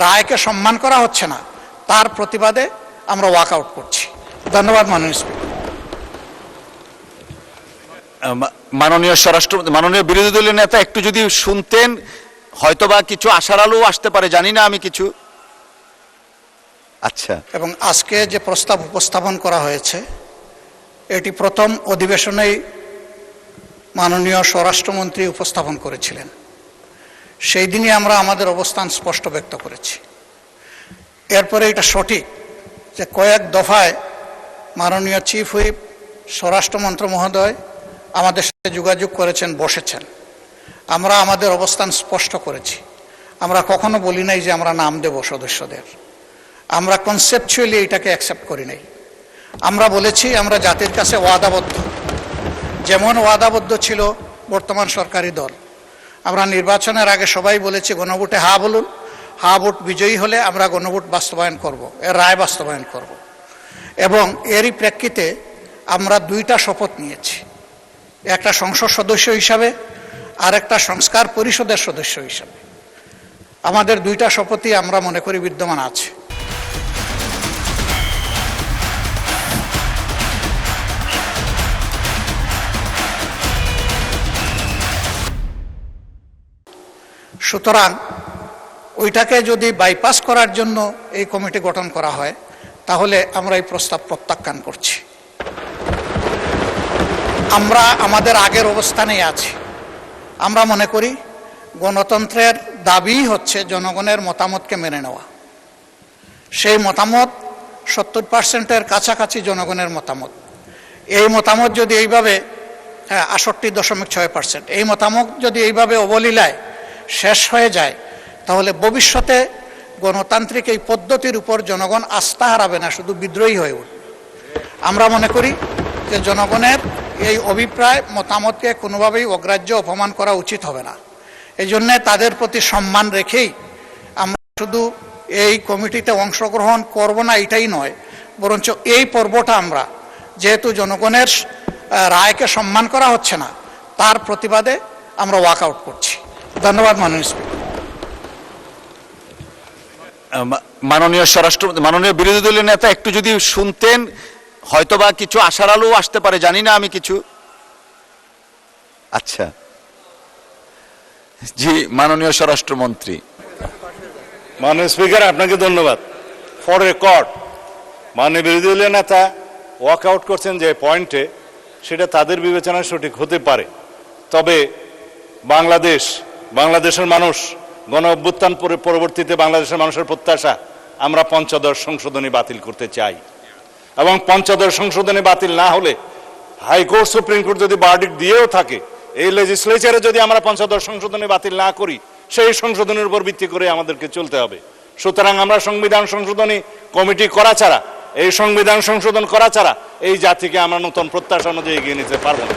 রায়কে সম্মান করা হচ্ছে না, তার প্রতিবাদে আমরা ওয়াকআউট করছি। ধন্যবাদ মাননীয় স্পিকার। মাননীয় বিরোধী দলীয় নেতা একটু যদি শুনতেন, হয়তোবা কিছু আশার আলো আসতে পারে, জানি না আমি কিছু। আচ্ছা, এবং আজকে যে প্রস্তাব উপস্থাপন করা হয়েছে, এটি প্রথম অধিবেশনেই মাননীয় স্বরাষ্ট্রমন্ত্রী উপস্থাপন করেছিলেন। সেই দিনই আমরা আমাদের অবস্থান স্পষ্ট ব্যক্ত করেছি। এরপরে এটা সঠিক যে কয়েক দফায় মাননীয় চিফ হুইপ স্বরাষ্ট্রমন্ত্রী মহোদয় আমাদের সাথে যোগাযোগ করেছেন, বসেছেন। আমরা আমাদের অবস্থান স্পষ্ট করেছি। আমরা কখনো বলি নাই যে আমরা নাম দেব সদস্যদের। আমরা কনসেপচুয়ালি এটাকে অ্যাকসেপ্ট করি নাই। আমরা বলেছি আমরা জাতির কাছে ওয়াদাবদ্ধ, যেমন ওয়াদাবদ্ধ ছিল বর্তমান সরকারি দল। আমরা নির্বাচনের আগে সবাই বলেছি গণভোটে হা বলুন, হা ভোট বিজয়ী হলে আমরা গণভোট বাস্তবায়ন করব, এর রায় বাস্তবায়ন করব। এবং এরই প্রেক্ষিতে আমরা দুইটা শপথ নিয়েছি, একটা সংসদ সদস্য হিসাবে আর একটা সংস্কার পরিষদের সদস্য হিসাবে। আমাদের দুইটা শপথই আমরা মনে করি বিদ্যমান আছে। সুতরাং ওইটাকে যদি বাইপাস করার জন্য এই কমিটি গঠন করা হয়, তাহলে আমরা এই প্রস্তাব প্রত্যাখ্যান করছি। আমরা আমাদের আগের অবস্থানেই আছি। আমরা মনে করি গণতন্ত্রের দাবি হচ্ছে জনগণের মতামতকে মেনে নেওয়া। সেই মতামত 70%-এর কাছাকাছি জনগণের মতামত। এই মতামত যদি এইভাবে 68.6%, এই মতামত যদি এইভাবে অবলীলায় শেষ হয়ে যায়, তাহলে ভবিষ্যতে গণতান্ত্রিক এই পদ্ধতির উপর জনগণ আস্থা হারাবে না, শুধু বিদ্রোহী হয়ে উঠবে। আমরা মনে করি যে জনগণের এই অভিপ্রায় মতামতকে কোনোভাবেই অগ্রাহ্য অপমান করা উচিত হবে না। এই জন্যে তাদের প্রতি সম্মান রেখেই আমরা শুধু এই কমিটিতে অংশগ্রহণ করব না এটাই নয়, বরঞ্চ এই পর্বটা আমরা, যেহেতু জনগণের রায়কে সম্মান করা হচ্ছে না, তার প্রতিবাদে আমরা ওয়াকআউট করছি। ধন্যবাদ মাননীয় স্পিকার। মাননীয় বিরোধী দলীয় নেতা একটু যদি শুনতেন, হয়তোবা কিছু আশার আলো আসতে পারে, জানি না আমি কিছু। আচ্ছা, জি মাননীয় স্বরাষ্ট্রমন্ত্রী। মাননীয় স্পিকার, আপনাকে ধন্যবাদ। ফর রেকর্ড, মাননীয় বিরোধী দলীয় নেতা ওয়াকআউট করছেন যে পয়েন্টে, সেটা তাদের বিবেচনায় সঠিক হতে পারে। তবে বাংলাদেশের মানুষ, গণ অভ্যুত্থান পরবর্তীতে বাংলাদেশের মানুষের প্রত্যাশা, আমরা পঞ্চদশ সংশোধনী বাতিল করতে চাই। এবং পঞ্চদশ সংশোধনী বাতিল না হলে হাইকোর্ট, সুপ্রিম কোর্ট যদি ভার্ডিক্ট দিয়েও থাকে, এই লেজিসলেচারে যদি আমরা পঞ্চদশ সংশোধনী বাতিল না করি, সেই সংশোধনের উপর ভিত্তি করে আমাদেরকে চলতে হবে। সুতরাং আমরা সংবিধান সংশোধনী কমিটি করা ছাড়া, এই সংবিধান সংশোধন করা ছাড়া এই জাতিকে আমরা নতুন প্রত্যাশা অনুযায়ী এগিয়ে নিতে পারবো না।